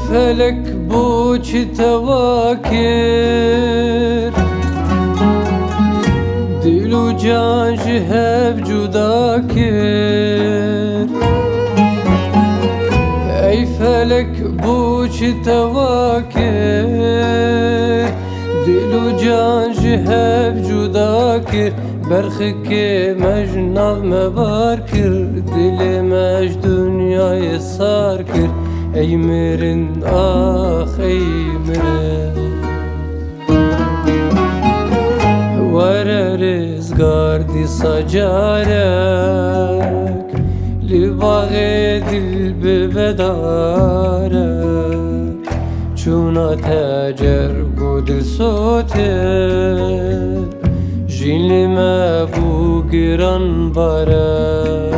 felek bu çitevakir, dil u can ji hev cuda kir. Ey felek bu çitevakir, dil u can ji hev cuda kir. Berxike mejnav mebar kir, dili mej dünyayı sar kir. Ey mirin ah ey mirin, were rizgar dîsa carek, li baxê dil bibedarek. Çûna tecer gu dil sotir, jîn me bû giran barek.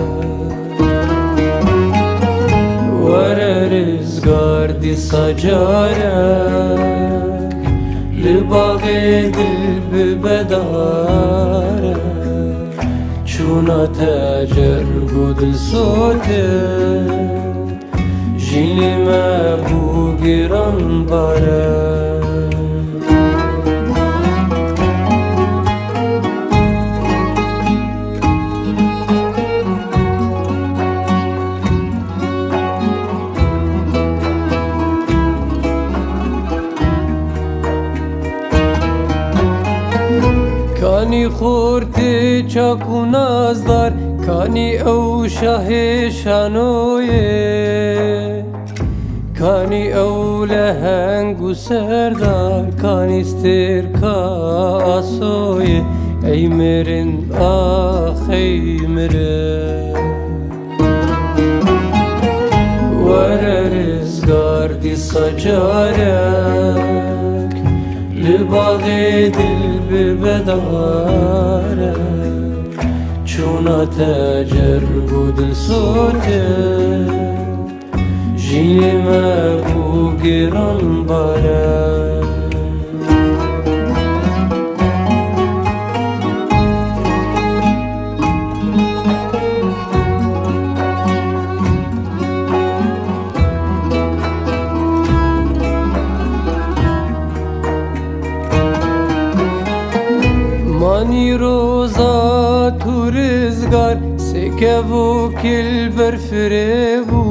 Were rizgar dîsa carek, li baxê dil bibedarek. Çûna tecer gu dil sotir, jîn me bû giran barek. Kani khurti çaku nazdar, kani ew şahê şanoyê. Kani ew leheng û serdar, kani stêrka asoyê. Ey mirin ah ey mirin, were rizgar dîsa carek, li baxê dil bibedarek. Çûna tecer gu dil sotir, jîn me bû giran barek. Mani roza tu rizgar, sekev û kilber firebû.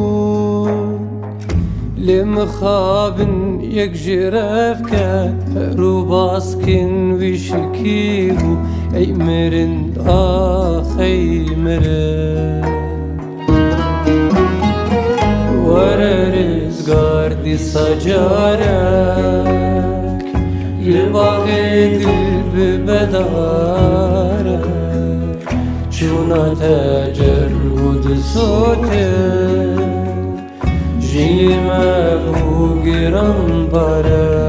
Li mixabin yek ji revke, ru baskên wî şikîbû. Ey mirin ah ey mirin, were rizgar dîsa carek, li baxê dil bibedarek. Çûna tecer gu dil sotir, jîn me bû giran barek.